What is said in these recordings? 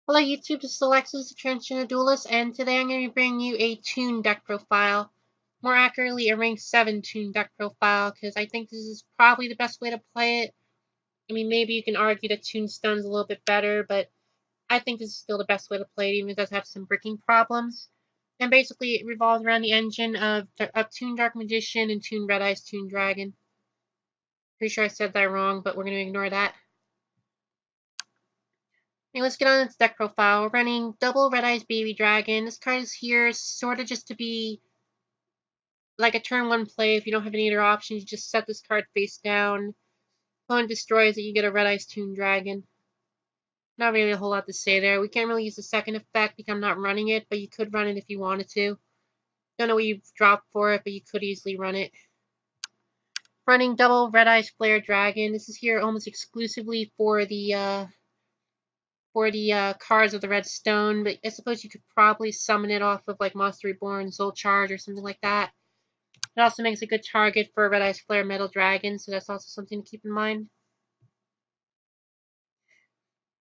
Hello YouTube, this is Alexis, the Transgender Duelist, and today I'm going to bring you a toon deck profile. More accurately, a rank 7 toon deck profile, because I think this is probably the best way to play it. I mean, maybe you can argue that Toonstone's a little bit better, but I think this is still the best way to play it, even if it does have some bricking problems. And basically, it revolves around the engine of Toon Dark Magician and Toon Red Eyes Toon Dragon. Pretty sure I said that wrong, but we're going to ignore that. Okay, let's get on its deck profile. We're running double Red Eyes Baby Dragon. This card is here sort of just to be like a turn 1 play. If you don't have any other options, you just set this card face down. Opponent destroys it, you get a Red Eyes Toon Dragon. Not really a whole lot to say there. We can't really use the second effect because I'm not running it, but you could run it if you wanted to. Don't know what you've dropped for it, but you could easily run it. Running double Red Eyes Flare Dragon. This is here almost exclusively for the cards of the red stone, but I suppose you could probably summon it off of like Monster Reborn, Soul Charge, or something like that. It also makes a good target for a Red Eyes Flare Metal Dragon, so that's also something to keep in mind.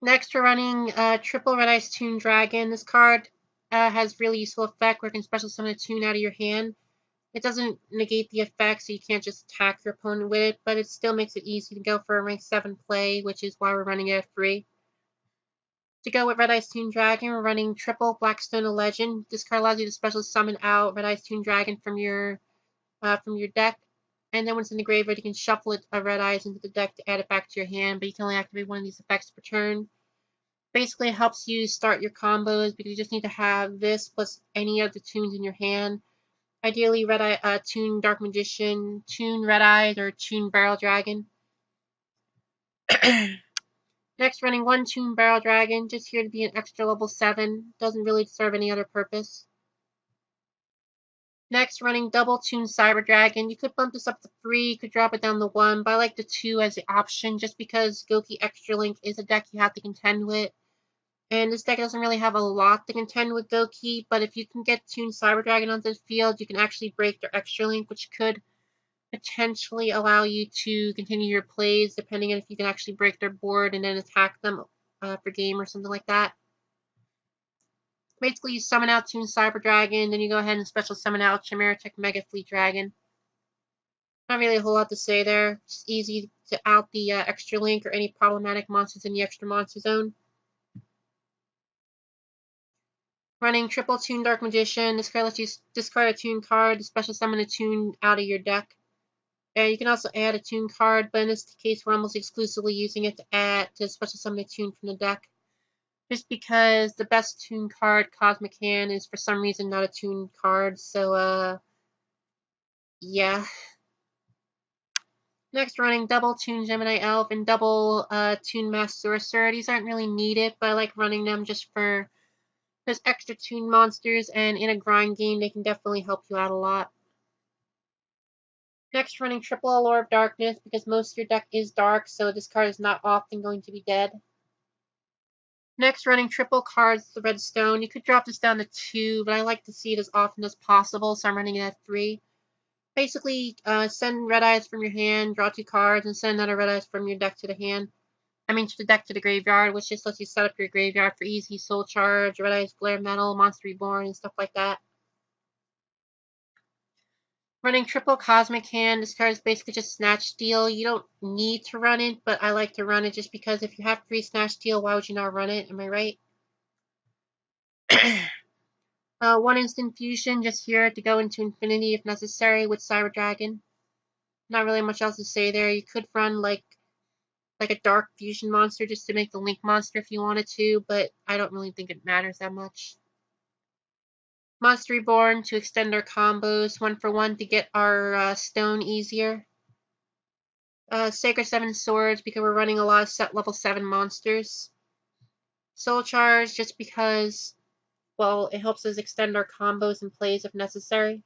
Next, we're running triple Red Eyes Toon Dragon. This card has really useful effect where it can special summon a toon out of your hand. It doesn't negate the effect, so you can't just attack your opponent with it, but it still makes it easy to go for a rank 7 play, which is why we're running it at 3. To go with Red Eyes Toon Dragon, we're running triple Blackstone of Legend. This card allows you to special summon out Red Eyes Toon Dragon from your deck, and then when it's in the graveyard, you can shuffle it Red Eyes into the deck to add it back to your hand, but you can only activate one of these effects per turn. Basically, it helps you start your combos because you just need to have this plus any of the toons in your hand. Ideally, Red Eye, Toon Dark Magician, Toon Red Eyes, or Toon Barrel Dragon. Next, running one Toon Barrel Dragon, just here to be an extra level 7. Doesn't really serve any other purpose. Next, running double Toon Cyber Dragon. You could bump this up to 3, you could drop it down to 1, but I like the 2 as the option just because Goki Extra Link is a deck you have to contend with. And this deck doesn't really have a lot to contend with Goki, but if you can get Toon Cyber Dragon onto the field, you can actually break their Extra Link, which could potentially allow you to continue your plays, depending on if you can actually break their board and then attack them for game or something like that. Basically, you summon out Toon Cyber Dragon, then you go ahead and special summon out Chimeratech Mega Fleet Dragon. Not really a whole lot to say there. Just easy to out the extra link or any problematic monsters in the extra monster zone. Running triple Toon Dark Magician. This card lets you discard a Toon card to special summon a Toon out of your deck. You can also add a Toon card, but in this case, we're almost exclusively using it to special summon a Toon from the deck. Just because the best Toon card, Cosmic Hand, is for some reason not a Toon card, so yeah. Next, running double Toon Gemini Elf and double Toon Masked Sorcerer. These aren't really needed, but I like running them just for those extra Toon monsters, and in a grind game, they can definitely help you out a lot. Next, running triple Allure of Darkness, because most of your deck is dark, so this card is not often going to be dead. Next, running triple cards, the Redstone. You could drop this down to 2, but I like to see it as often as possible, so I'm running it at 3. Basically, send Red Eyes from your hand, draw 2 cards, and send another Red Eyes from your deck to the hand. To the deck to the graveyard, which just lets you set up your graveyard for easy Soul Charge, Red Eyes Glare Metal, Monster Reborn, and stuff like that. Running triple Cosmic Hand. This card is basically just Snatch Steal. You don't need to run it, but I like to run it just because if you have 3 Snatch Steal, why would you not run it? Am I right? 1 Instant Fusion, just here to go into infinity if necessary with Cyber Dragon. Not really much else to say there. You could run like a Dark Fusion monster just to make the Link monster if you wanted to, but I don't really think it matters that much. Monster Reborn to extend our combos, 1 for 1 to get our stone easier. Sacred 7 Swords because we're running a lot of level 7 monsters. Soul Charge just because, well, it helps us extend our combos and plays if necessary.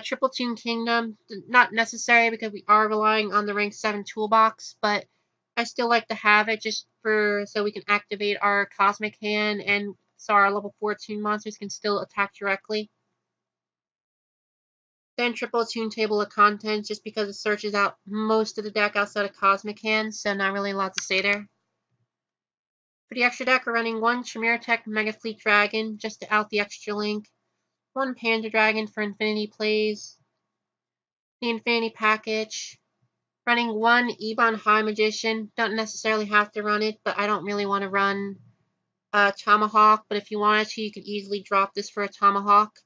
Triple Toon Kingdom, not necessary because we are relying on the rank 7 toolbox, but I still like to have it just so we can activate our Cosmic Hand and so our level 4 Toon monsters can still attack directly. Then triple Toon Table of Contents just because it searches out most of the deck outside of Cosmic Hand, so not really a lot to say there. For the extra deck, we're running 1 Tremere Tech Mega Fleet Dragon, just to out the extra link, 1 Panda Dragon for Infinity plays, the Infinity package, running 1 Ebon High Magician. Don't necessarily have to run it, but I don't really want to run Tomahawk, but if you wanted to, you could easily drop this for a Tomahawk.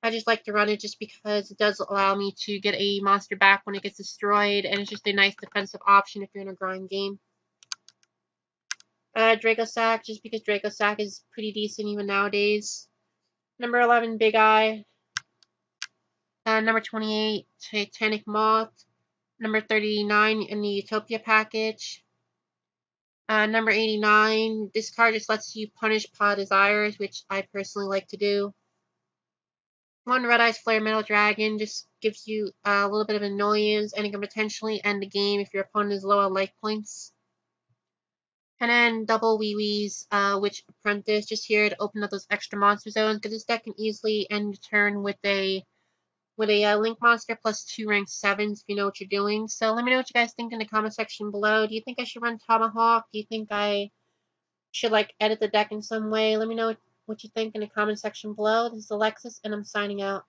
I just like to run it just because it does allow me to get a monster back when it gets destroyed, and it's just a nice defensive option if you're in a grind game. Draco Sack, just because Draco Sack is pretty decent even nowadays. Number 11, Big Eye. Number 28, Titanic Moth. Number 39 in the Utopia package. Number 89, this card just lets you punish Paw Desires, which I personally like to do. 1 Red Eyes Flare Metal Dragon just gives you a little bit of annoyance, and it can potentially end the game if your opponent is low on life points. And then double Wee Wee's Witch Apprentice, just here to open up those extra monster zones, because this deck can easily end the turn with a Link monster plus 2 rank 7s if you know what you're doing. So let me know what you guys think in the comment section below. Do you think I should run Tomahawk? Do you think I should like edit the deck in some way? Let me know what you think in the comment section below. This is Alexis, and I'm signing out.